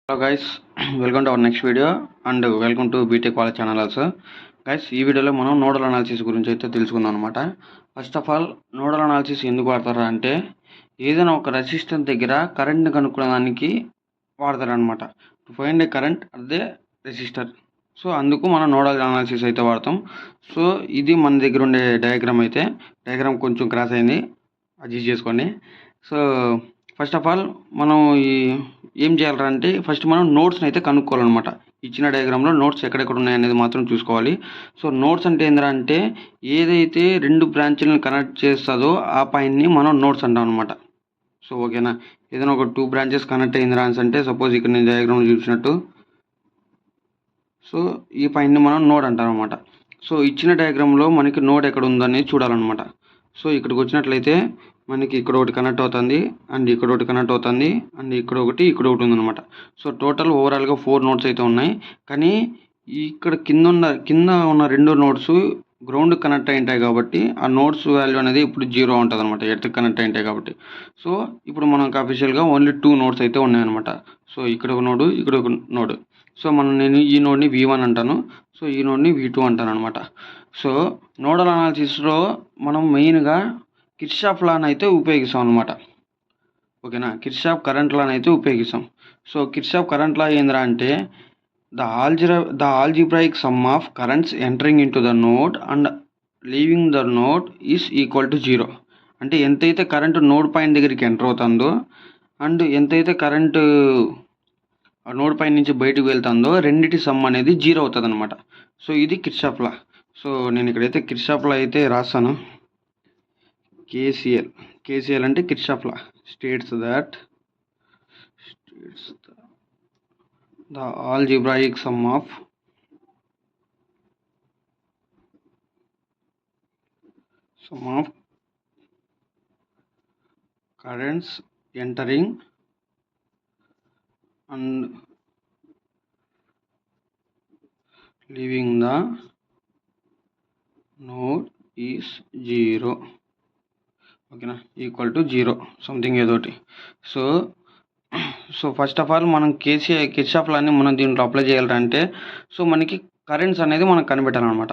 Hello guys, welcome to our next video and welcome to B Tech college channel also. Guys, ఈ వీడియోలో మనం nodal analysis గురించి అయితే తెలుసుకుందాం అనమాట. First of all, nodal analysis ఎందుకు వాడతారా అంటే ఏదైనా ఒక రెసిస్టెన్స్ దగ్గర కరెంట్ని కనుక్కోవడానికి వాడతారనమాట. టు ఫైండ్ ఏ కరెంట్ అదే రెసిస్టర్. సో అందుకు మనం నోడల్ అనాలిసిస్ అయితే వాడతాం. సో ఇది మన దగ్గర ఉండే డయాగ్రామ్ కొంచెం క్రాస్ అయింది, అడ్జస్ట్ చేసుకోండి. సో ఫస్ట్ ఆఫ్ ఆల్ మనం ఏం చేయాలంటే ఫస్ట్ మనం నోట్స్ని అయితే కనుక్కోవాలన్నమాట. ఇచ్చిన డయాగ్రామ్లో నోట్స్ ఎక్కడెక్కడ ఉన్నాయనేది మాత్రం చూసుకోవాలి. సో నోట్స్ అంటే ఏంటంటే ఏదైతే రెండు బ్రాంచ్లను కనెక్ట్ చేస్తుందో ఆ పాయింట్ని మనం నోట్స్ అంటాం అనమాట. సో ఓకేనా, ఏదైనా ఒక 2 బ్రాంచెస్ కనెక్ట్ అయింది రాన్స్ అంటే సపోజ్ ఇక్కడ నేను డయాగ్రామ్లో చూసినట్టు, సో ఈ పాయింట్ని మనం నోడ్ అంటాం అనమాట. సో ఇచ్చిన డయాగ్రామ్లో మనకి నోడ్ ఎక్కడ ఉందని చూడాలన్నమాట. సో ఇక్కడికి వచ్చినట్లయితే మనకి ఇక్కడ ఒకటి కనెక్ట్ అవుతుంది అండ్ ఇక్కడ ఒకటి కనెక్ట్ అవుతుంది అండ్ ఇక్కడ ఒకటి ఉందన్నమాట. సో టోటల్ ఓవరాల్గా 4 నోడ్స్ అయితే ఉన్నాయి. కానీ ఇక్కడ కింద ఉన్న 2 నోడ్స్ గ్రౌండ్ కనెక్ట్ అయి ఉంటాయి కాబట్టి ఆ నోడ్స్ వాల్యూ అనేది ఇప్పుడు 0 ఉంటుంది అనమాట, ఎర్త్ కనెక్ట్ అయి ఉంటాయి కాబట్టి. సో ఇప్పుడు మనకు అఫీషియల్గా ఓన్లీ 2 నోడ్స్ అయితే ఉన్నాయన్నమాట. సో ఇక్కడ ఒక నోడు, ఇక్కడ ఒక నోడు. సో నేను ఈ నోడ్ని V1 అంటాను, సో ఈ నోడ్ని V2 అంటాను అనమాట. సో నోడల్ అనాలిసిస్లో మనం మెయిన్గా కిర్చాఫ్ లాని అయితే ఉపయోగిస్తాం అనమాట. ఓకేనా, కిర్చాఫ్ కరెంట్ లాని అయితే ఉపయోగిస్తాం. సో కిర్చాఫ్ కరెంట్ లా ఏంద్రా అంటే the algebraic sum of currents entering into the node and leaving the node is equal to 0. అంటే ఎంతైతే కరెంటు నోడ్ పాయింట్ దగ్గరికి ఎంటర్ అవుతుందో అండ్ ఎంతైతే కరెంటు నోడ్ పాయింట్ నుంచి బయటకు వెళ్తుందో రెండిటి సమ్ అనేది 0 అవుతుంది అనమాట. సో ఇది కిర్చాఫ్ లా. సో నేను ఇక్కడైతే కిర్చాఫ్ లా అయితే రాస్తాను. KCL అంటే Kirchhoff law states the algebraic sum of currents entering and leaving the node is 0. ఓకేనా, ఈక్వల్ టు 0 సంథింగ్ ఏదోటి. సో ఫస్ట్ ఆఫ్ ఆల్ మనం కిర్చాఫ్ లాని మనం దీంట్లో అప్లై చేయాలంటే సో మనకి కరెంట్స్ అనేది మనం కనిపెట్టాలన్నమాట.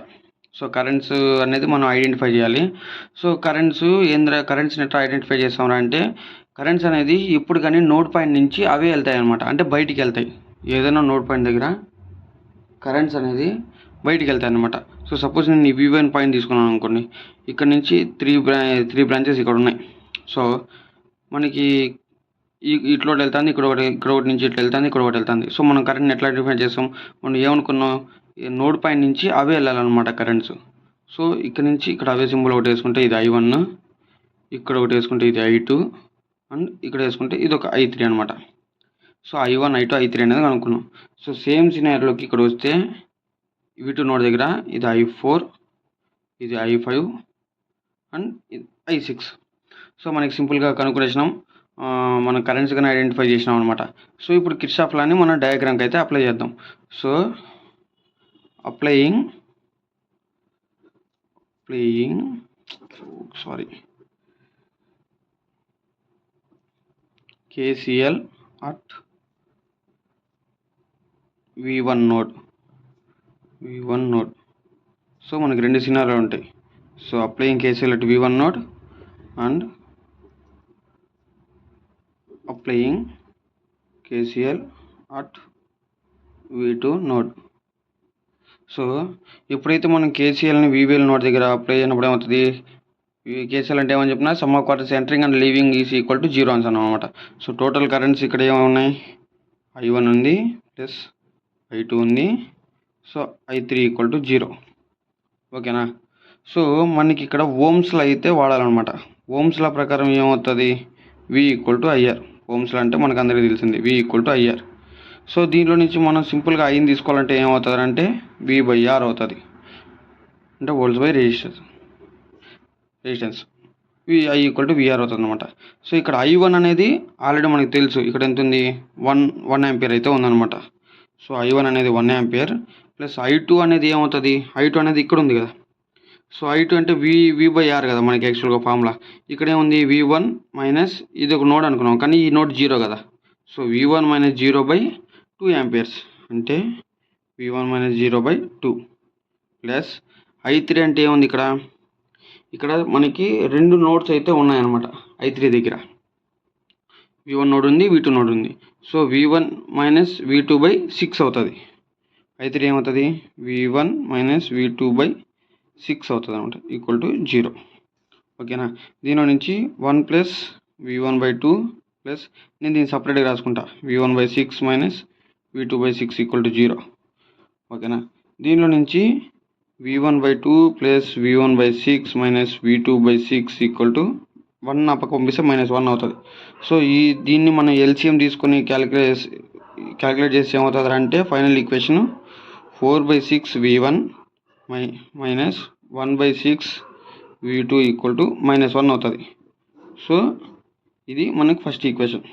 సో కరెంట్స్ అనేది మనం ఐడెంటిఫై చేయాలి. సో కరెంట్స్ని ఎట్లా ఐడెంటిఫై చేస్తామరా అంటే కరెంట్స్ అనేది ఇప్పుడు కానీ నోడ్ పాయింట్ నుంచి అవే వెళ్తాయి అనమాట, అంటే బయటికి వెళ్తాయి. ఏదైనా నోడ్ పాయింట్ దగ్గర కరెంట్స్ అనేది బయటికి వెళ్తాయి అనమాట. సో సపోజ్ నేను ఈ V1 పాయింట్ తీసుకున్నాను అనుకోండి, ఇక్కడ నుంచి 3 బ్రాంచెస్ ఇక్కడ ఉన్నాయి. సో మనకి ఇట్లా వెళ్తుంది, ఇక్కడ ఒకటి నుంచి ఇట్లా వెళ్తుంది, ఇక్కడ ఒకటి వెళ్తుంది. సో మనం కరెంట్ని ఎట్లా డిఫైన్ చేస్తాం, మనం ఏమనుకున్నాం నోడ్ పాయింట్ నుంచి అవే వెళ్ళాలన్నమాట కరెంట్స్. సో ఇక్కడ నుంచి ఇక్కడ అవే సింబల్ ఒకటి వేసుకుంటే ఇది I1, ఇక్కడ ఒకటి వేసుకుంటే ఇది I2 అండ్ ఇక్కడ వేసుకుంటే ఇది ఒక I3 అనమాట. సో I1, I2, I3 అనేది అనుకున్నాం. సో సేమ్ సినారియోలోకి ఇక్కడ వస్తే V2 నోడ్ దగ్గర ఇది I4, ఇది I5 అండ్ ఇది I6. సో మనకి సింపుల్గా కనుక్కునేసినాం, మనం కరెంట్స్ కానీ ఐడెంటిఫై చేసినాం అనమాట. సో ఇప్పుడు కిర్చాఫ్ లాని మనం డయాగ్రామ్కి అయితే అప్లై చేద్దాం. So applying KCL at V1 node. So మనకి 2 సినారియోలు ఉంటాయి. So applying KCL at V1 node and applying KCL at V2 node. So ఎప్పుడైతే మనం KCLని VVL నోడ్ దగ్గర అప్లై అయినప్పుడు ఏమవుతుంది, KCL అంటే ఏమని చెప్పినా sum of currents entering and leaving is equal to 0 అని అనమాట. సో టోటల్ కరెంట్స్ ఇక్కడ ఏమున్నాయి, I1 ఉంది ప్లస్ I2 ఉంది, సో I3 ఈక్వల్ టు 0. ఓకేనా. సో మనకి ఇక్కడ ఓమ్స్లో అయితే వాడాలన్నమాట. ఓమ్స్లా ప్రకారం ఏమవుతుంది, V equal to IR. Ohm's law అంటే మనకు అందరికీ తెలిసింది V equal to IR. So దీంట్లో నుంచి మనం సింపుల్గా ఐని తీసుకోవాలంటే ఏమవుతుంది అంటే V/R అవుతుంది, అంటే volts by resistance I equal to VR అవుతుంది అనమాట. సో ఇక్కడ I1 అనేది ఆల్రెడీ మనకు తెలుసు, ఇక్కడ ఎంత ఉంది 1 యాంపియర్ అయితే ఉందన్నమాట. సో I1 అనేది 1 యాంపియర్ ప్లస్ I2 అనేది ఏమవుతుంది, I2 అనేది ఇక్కడ ఉంది కదా. సో I2 అంటే V/R కదా మనకి యాక్చువల్గా ఫార్ములా. ఇక్కడ ఏముంది V1 మైనస్ ఇది ఒక నోడ్ అనుకున్నాం, కానీ ఈ నోడ్ 0 కదా. So V1 minus 0/R 2 amperes అంటే V1 - 0/2 ప్లస్ I3 అంటే ఏముంది ఇక్కడ మనకి 2 నోడ్స్ అయితే ఉన్నాయన్నమాట. I3 దగ్గర V1 నోడ్ ఉంది, V2 నోడ్ ఉంది. సో V1 - V2/6 అవుతుంది. I3 ఏమవుతుంది V1 - V2/6 అవుతుంది అనమాట, ఈక్వల్ టు 0. ఓకేనా. దీనిలో నుంచి 1 + V1/2 ప్లస్ నేను దీన్ని సపరేట్గా రాసుకుంటా V1/6 - V2/6 ఈక్వల్ టు 0. ఓకేనా. దీనిలో నుంచి V1/2 plus V1/6 - V2/6 equal to 1 ఆ పక్క పంపిస్తే -1 అవుతుంది. సో దీన్ని మనం ఎల్సిఎం తీసుకొని క్యాలిక్యులేట్ చేస్తే ఏమవుతుంది అంటే final equation 4/6 V1 - 1/6 V2 equal to -1 అవుతుంది. సో ఇది మనకి ఫస్ట్ ఈక్వేషన్.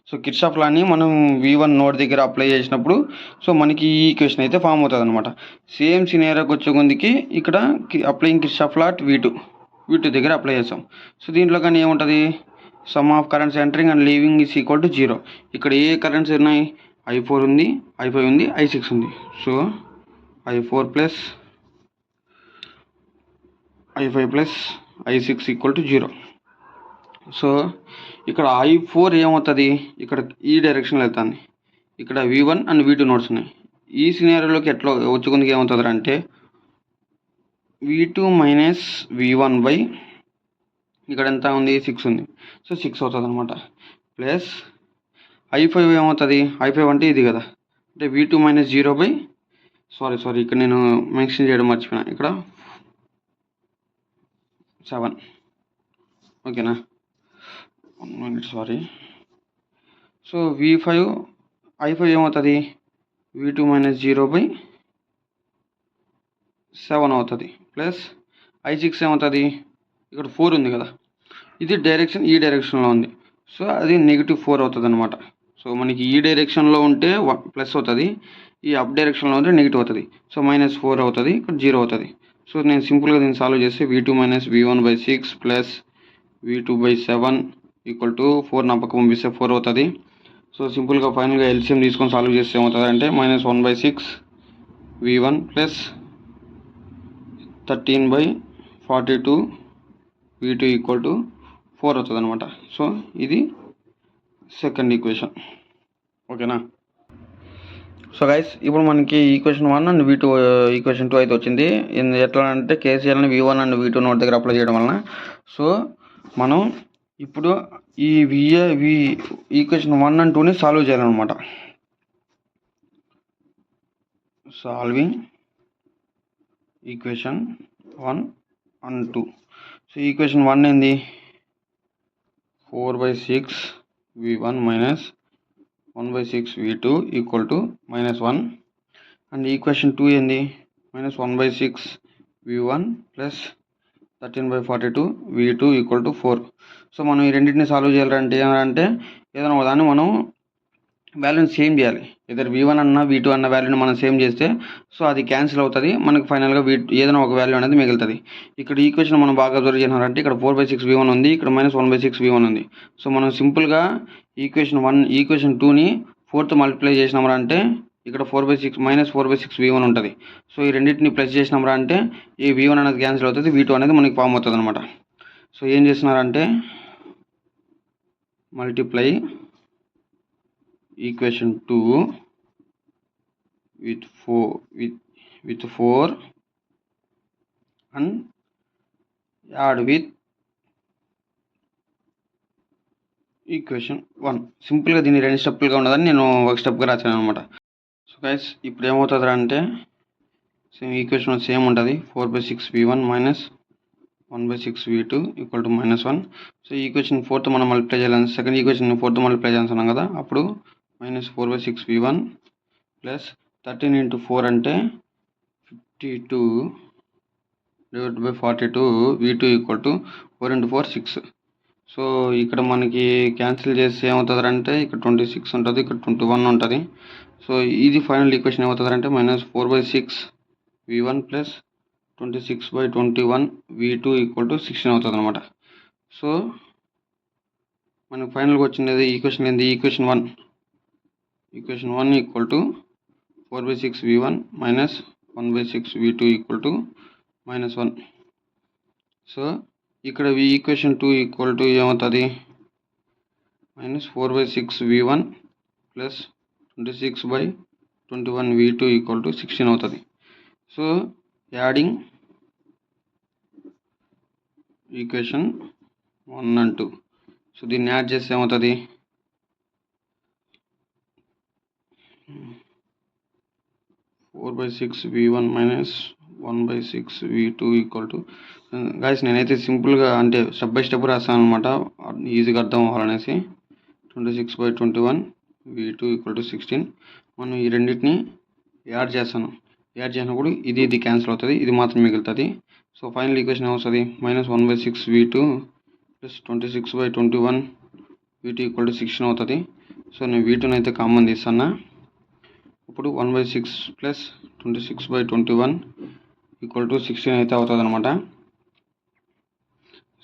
సో కిర్చాఫ్ లాని మనం V1 నోడ్ దగ్గర అప్లై చేసినప్పుడు సో మనకి ఈ ఈక్వేషన్ అయితే ఫామ్ అవుతుంది అనమాట. సేమ్ సినేరియోకి వచ్చే కొద్దికి ఇక్కడ అప్లయింగ్ కిర్చాఫ్ లా V2 దగ్గర అప్లై చేస్తాం. సో దీంట్లో కానీ ఏముంటుంది, sum of currents entering and leaving is equal to 0. ఇక్కడ ఏ కరెంట్స్ ఉన్నాయి, I4 ఉంది, I5 ఉంది, I6 ఉంది. So I4 plus I5 plus I6 equal to 0. So ఇక్కడ I4 ఏమవుతుంది, ఇక్కడ ఈ డైరెక్షన్లో వెళ్తుంది. ఇక్కడ V1 అండ్ V2 నోట్స్ ఉన్నాయి. ఈ సినారియోలోకి ఎట్లా వచ్చుకుందుకు ఏమవుతుంది అంటే V2 - V1 ఇక్కడ ఎంత ఉంది 6 ఉంది. సో 6 అవుతుంది అనమాట. ప్లస్ I5 ఏమవుతుంది, I5 అంటే ఇది కదా, అంటే V2 - 0 సారీ ఇక్కడ నేను మెన్షన్ చేయడం మర్చిపోయినా, ఇక్కడ 7. ఓకేనా, 1 minute సారీ. సో I5 ఏమవుతుంది V2 - 0/7 అవుతుంది. ప్లస్ I6 ఏమవుతుంది, ఇక్కడ 4 ఉంది కదా, ఇది డైరెక్షన్ ఈ డైరెక్షన్లో ఉంది. సో అది -4 అవుతుంది అనమాట. సో మనకి ఈ డైరెక్షన్లో ఉంటే ప్లస్ అవుతుంది, ఈ అప్ డైరెక్షన్లో ఉంటే నెగిటివ్ అవుతుంది. సో -4 అవుతుంది, ఇక్కడ 0 అవుతుంది. సో నేను సింపుల్గా దీన్ని సాల్వ్ చేస్తే V2 - V1/6 plus V2/7 equal to 4 నా పక్క పంపిస్తే 4 అవుతుంది. సో సింపుల్గా ఫైనల్గా ఎల్సిఎం తీసుకొని సాల్వ్ చేస్తే ఏమవుతుంది అంటే -1/6 V1 plus 13/42 V2 equal to 4 అవుతుంది అనమాట. సో ఇది సెకండ్ ఈక్వేషన్. ఓకేనా. సో గైస్ ఇప్పుడు మనకి ఈక్వేషన్ 1 అండ్ V2 ఈక్వేషన్ 2 అయితే వచ్చింది. ఎట్లా అంటే కేసీఎల్ని V1 అండ్ V2 నోట్ దగ్గర అప్లై చేయడం వలన సో మనం ఇప్పుడు ఈ ఈక్వేషన్ 1 అండ్ 2ని సాల్వ్ చేయాలన్నమాట. Solving equation 1 and 2. So equation 1 ఏంది 4/6 V1 - 1/6 V2 equal to -1. And equation 2 ఏంది -1/6 V1 plus 13/42 V2 equal to 4. So మనం ఈ రెండింటిని సాల్వ్ చేయాలంటే ఏమంటే ఏదైనా ఒక దాన్ని మనం వాల్యూని సేమ్ చేయాలి. ఇద్దరు V1 అన్న V2 అన్న వాల్యూని మనం సేమ్ చేస్తే సో అది క్యాన్సిల్ అవుతుంది, మనకు ఫైనల్గా ఏదైనా ఒక వాల్యూ అనేది మిగులుతుంది. ఇక్కడ ఈక్వేషన్ మనం బాగా అబ్జర్వ్ చేసినారంటే ఇక్కడ 4/6 V1 ఉంది, ఇక్కడ -1/6 V1 ఉంది. సో మనం సింపుల్గా ఈక్వేషన్ 2ని 4తో మల్టిప్లై చేసినామంటే ఇక్కడ 4/6 -4/6 V1 ఉంటుంది. సో ఈ రెండింటిని ప్లస్ చేసినామరా అంటే ఈ V1 అనేది క్యాన్సిల్ అవుతుంది, V2 అనేది మనకి ఫామ్ అవుతుంది అనమాట. సో ఏం చేస్తున్నారంటే multiply equation 2 with 4 and add with equation 1. సింపుల్గా దీన్ని 2 స్టెప్పులుగా ఉండదని నేను ఒక స్టెప్గా రాశాను అనమాట. సో గైస్ ఇప్పుడు ఏమవుతుంది అంటే సేమ్ ఈక్వేషన్ సేమ్ ఉంటుంది 4/6 V1 - 1/6 V2 equal to -1. So equation 4తో మనం మల్టిప్లై చేయాలని సెకండ్ ఈక్వేషన్ 4తో మల్టిప్లై చేస్తున్నాం కదా, అప్పుడు -4/6 V1 ప్లస్ 13 × 4 అంటే 52/42 V2 ఈక్వల్ టు 4 × 4 6. సో ఇక్కడ మనకి క్యాన్సిల్ చేస్తే ఏమవుతుంది అంటే ఇక్కడ 26 ఉంటుంది, ఇక్కడ 21 ఉంటుంది. సో ఇది ఫైనల్ ఈక్వేషన్ ఏమవుతుంది అంటే -4/6 V1 plus 26/21 V2 equal to 16 అవుతుంది అనమాట. సో మనకు ఫైనల్గా వచ్చినది ఈక్వేషన్ ఏంది equation 1 equation 1 equal to 4/6v1 minus 1/6v2 equal to -1. So ఇక్కడ ఈక్వేషన్ 2 ఈక్వల్ టు ఏమవుతుంది, -4/6v1 plus 26/21v2 equal to 16 అవుతుంది. So adding equation 1 and 2. So దీన్ని యాడ్ చేస్తే ఏమవుతుంది, 4/6v1 minus 1/6v2 equal to, guys నేనైతే సింపుల్గా అంటే స్టెప్ బై స్టెప్ రాస్తాను అనమాట, ఈజీగా అర్థం అవ్వాలనేసి. 26/21v2 equal to 16. మనం ఈ రెండింటిని యాడ్ చేస్తాను. యాడ్ చేసినప్పుడు ఇది క్యాన్సిల్ అవుతుంది, ఇది మాత్రం మిగులుతుంది. సో ఫైనల్ ఈక్వేషన్ ఏమవుతుంది, -1/6v2 plus 26/21v2 equal to 16 అవుతుంది. సో నేను v2ని అయితే కామన్ తీస్తాను. ఇప్పుడు 1/6 ప్లస్ 26/21 ఈక్వల్ టు 16 అయితే అవుతుంది అనమాట.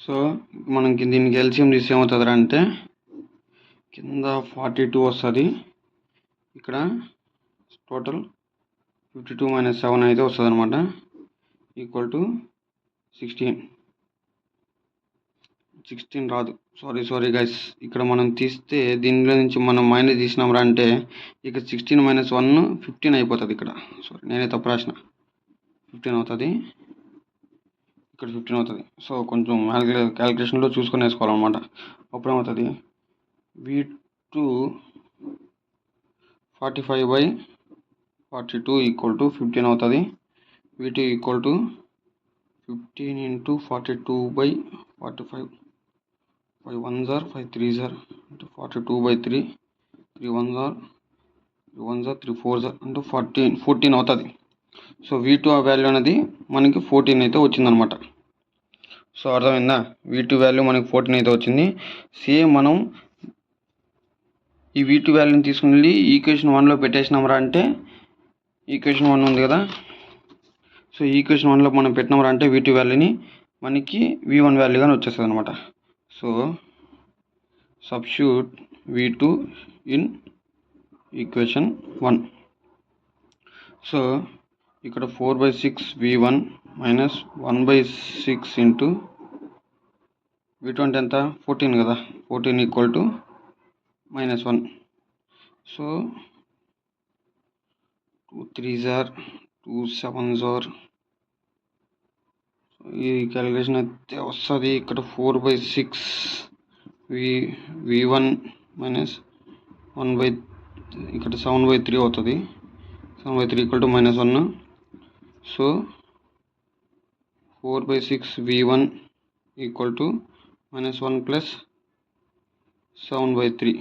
సో మనకి దీనికి ఎల్సిఎం తీసి ఏమవుతుంది అంటే కింద 42 వస్తుంది, ఇక్కడ టోటల్ 52 - 7 అయితే వస్తుంది అనమాట, ఈక్వల్ టు 16 రాదు, సారీ గైస్. ఇక్కడ మనం తీస్తే దీనిలో నుంచి మనం మైనస్ తీసినామరా అంటే ఇక్కడ 16 - 1 15 అయిపోతుంది. ఇక్కడ సారీ నేనే తప్పు రాసిన, 15 అవుతుంది, ఇక్కడ 15 అవుతుంది. సో కొంచెం క్యాలిక్యులేషన్లో చూసుకొని వేసుకోవాలన్నమాట. అప్పుడు ఏమవుతుంది, v2 45/42 ఈక్వల్ టు 15 అవుతుంది. v2 equal to 15 × 42/45, 5 1s are 5 3s are 42/3, 3 1s are 3 4s are 14 అవుతుంది. సో v2 వాల్యూ అనేది మనకి 14 అయితే వచ్చిందనమాట. సో అర్థమైందా, v2 వాల్యూ మనకి 14 అయితే వచ్చింది. సేమ్ మనం ఈ v2 వాల్యూని తీసుకుని ఈక్వేషన్ 1లో పెట్టేసినామరా అంటే, ఈక్వేషన్ 1 ఉంది కదా, సో ఈక్వేషన్ 1లో మనం పెట్టినామరా అంటే v2 వాల్యూని మనకి v1 వాల్యూ కానీ వచ్చేస్తుంది అనమాట. So substitute v2 in equation 1. So ఇక్కడ 4/6v1 మైనస్ 1/6 ఇంటూ v2 అంటే ఎంత, 14 కదా, 14 equal to -1. So 2 3s are 2 7s are, ఈ క్యాలిక్యులేషన్ అయితే వస్తుంది. ఇక్కడ 4/6v1 మైనస్ 1/, ఇక్కడ 7/3 అవుతుంది, 7/3 equal to -1. So 4/6v1 equal to -1 plus 7/3.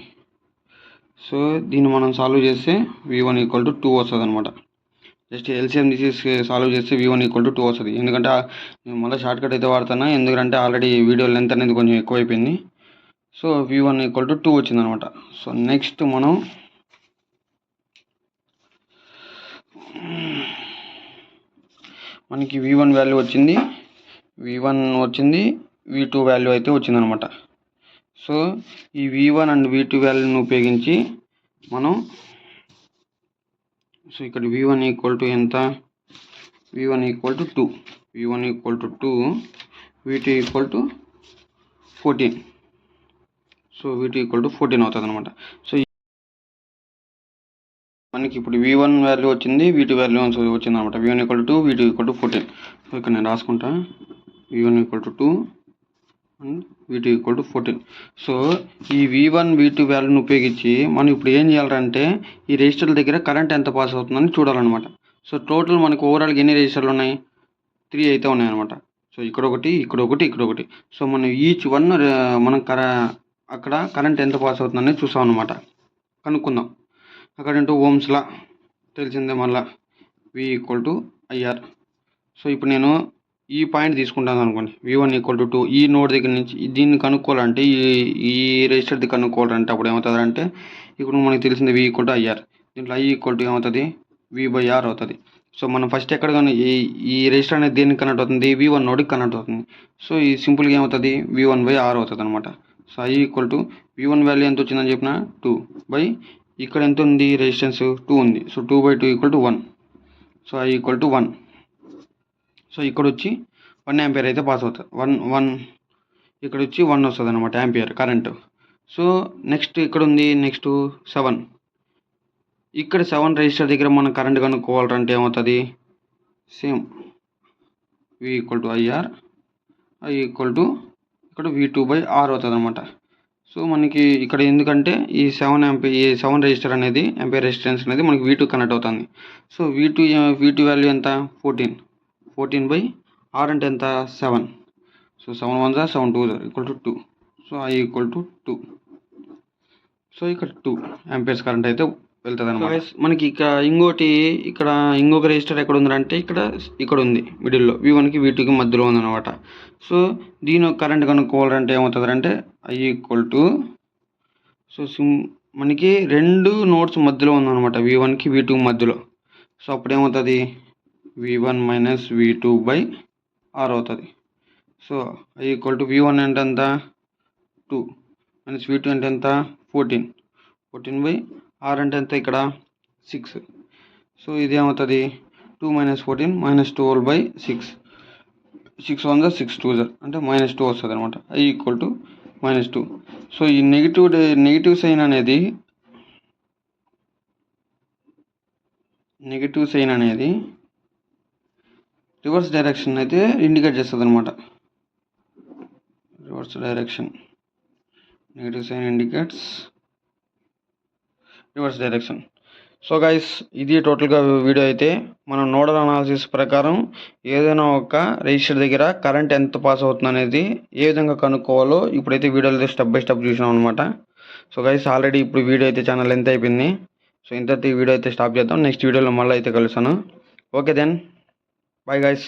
So దీన్ని మనం సాల్వ్ చేస్తే v1 ఈక్వల్ టు 2 వస్తుంది అనమాట. జస్ట్ ఎల్సిఎం తీసి సాల్వ్ చేస్తే v1 ఈక్వల్ టు 2 వస్తుంది. ఎందుకంటే నేను మళ్ళీ షార్ట్ కట్ అయితే వాడుతున్నా, ఎందుకంటే ఆల్రెడీ వీడియో లెంత్ అనేది కొంచెం ఎక్కువైపోయింది. సో v1 ఈక్వల్ టు 2 వచ్చింది అనమాట. సో నెక్స్ట్ మనం మనకి v1 వాల్యూ వచ్చింది, v2 వాల్యూ అయితే వచ్చింది అనమాట. సో ఈ v1 అండ్ v2 వాల్యూని ఉపయోగించి మనం, సో ఇక్కడ v1 ఈక్వల్ టు ఎంత, v1 equal to 2, v1 equal to 2, v2 equal to 14. So v2 equal to 14 అవుతుంది అనమాట. సో మనకి ఇప్పుడు v1 వాల్యూ వచ్చింది, v2 వాల్యూ వచ్చింది అనమాట. v1 equal to 2, v2 equal to 14. So ఇక్కడ నేను రాసుకుంటా, v1 equal to 2 and v2 equal to 14. So ఈ v1 v2 వాల్యూని ఉపయోగించి మనం ఇప్పుడు ఏం చేయాలంటే ఈ రెజిస్టర్ల దగ్గర కరెంట్ ఎంత పాస్ అవుతుందని చూడాలన్నమాట. సో టోటల్ మనకు ఓవరాల్గా ఎన్ని రెజిస్టర్లు ఉన్నాయి, 3 అయితే ఉన్నాయన్నమాట. సో ఇక్కడ ఒకటి, ఇక్కడ ఒకటి, ఇక్కడ ఒకటి. సో మనం ఈచ్ వన్ మనం అక్కడ కరెంట్ ఎంత పాస్ అవుతుందని చూసాం అనమాట, కనుక్కుందాం. అకార్డింగ్ టు ఓమ్స్ లా తెలిసిందే మళ్ళీ, v equal to IR. So ఇప్పుడు నేను ఈ పాయింట్ తీసుకుంటాను అనుకోండి, v1 ఈక్వల్ టు 2. ఈ నోడ్ దగ్గర నుంచి దీన్ని కనుక్కోవాలంటే, ఈ రెజిస్టర్ది కనుక్కోవాలంటే అప్పుడు ఏమవుతుంది అంటే, ఇప్పుడు మనకి తెలిసింది v ఈక్వల్ టు IR. దీంట్లో I ఈక్వల్ టు ఏమవుతుంది, v/R అవుతుంది. సో మనం ఫస్ట్ ఎక్కడ కానీ ఈ రెజిస్టర్ అనేది దేనికి కనెక్ట్ అవుతుంది, v1 నోడ్కి కనెక్ట్ అవుతుంది. సో ఈ సింపుల్గా ఏమవుతుంది, v1/R అవుతుంది అనమాట. So I equal to v1 value ఎంత వచ్చిందని చెప్పిన 2 ఇక్కడ ఎంత ఉంది రెసిస్టెన్స్ 2 ఉంది. సో 2/2 = 1. So I = 1. సో ఇక్కడ వచ్చి 1 ఆంపియర్ అయితే పాస్ అవుతుంది. 1 ఇక్కడ వచ్చి 1 వస్తుంది అనమాట ఆంపియర్ కరెంటు. సో నెక్స్ట్ ఇక్కడ ఉంది నెక్స్ట్ 7. ఇక్కడ 7 రెసిస్టర్ దగ్గర మనం కరెంట్ కనుక్కోవాలంటే ఏమవుతుంది సేమ్ V = IR, I = ఇక్కడ V2/R అవుతుంది అనమాట. సో మనకి ఇక్కడ ఎందుకంటే ఈ 7 రెసిస్టర్ అనేది ఆంపియర్ రెసిస్టెన్స్ అనేది మనకి V2 కనెక్ట్ అవుతుంది. సో V2 వాల్యూ ఎంత 14/R అంటే ఎంత 7. సో 7 1 7 2 2. So I = 2. సో ఇక్కడ 2 ఆంపియర్స్ కరెంట్ అయితే వెళ్తుంది అనమాట. మనకి ఇక్కడ ఇంకొక రెసిస్టర్ ఎక్కడ ఉందంటే ఇక్కడ ఉంది మిడిల్లో V1కి V2కి మధ్యలో ఉందన్నమాట. సో దీని కరెంట్ కనుక్కోవాలంటే ఏమవుతుంది అంటే I = సో మనకి 2 నోడ్స్ మధ్యలో ఉందన్నమాట V1కి V2కి మధ్యలో. సో అప్పుడు ఏమవుతుంది V1 - V2/R అవుతుంది. సో I = V1 అంటే ఎంత 2 - V2 అంటే ఎంత 14/R అంటే ఎంత ఇక్కడ 6. సో ఇది ఏమవుతుంది 2 - 14 - 12/6. 6 1 6 2 అంటే -2 వస్తుంది అనమాట. I = -2. సో ఈ నెగిటివ్ సైన్ అనేది రివర్స్ డైరెక్షన్ అయితే ఇండికేట్ చేస్తుంది అనమాట. Reverse direction negative sign indicates reverse direction. So guys ఇది టోటల్గా వీడియో అయితే మనం నోడల్ అనాలిసిస్ ప్రకారం ఏదైనా ఒక రెసిస్టర్ దగ్గర కరెంట్ ఎంత పాస్ అవుతుంది అనేది ఏ విధంగా కనుక్కోవాలో ఇప్పుడైతే వీడియోలో స్టెప్ బై స్టెప్ చూసినాం అనమాట. సో గైస్ ఆల్రెడీ ఇప్పుడు వీడియో అయితే ఛానల్ ఎంత అయిపోయింది. సో ఇంతటి వీడియో అయితే స్టాప్ చేద్దాం. నెక్స్ట్ వీడియోలో మళ్ళీ అయితే కలుస్తాను. Okay then bye guys.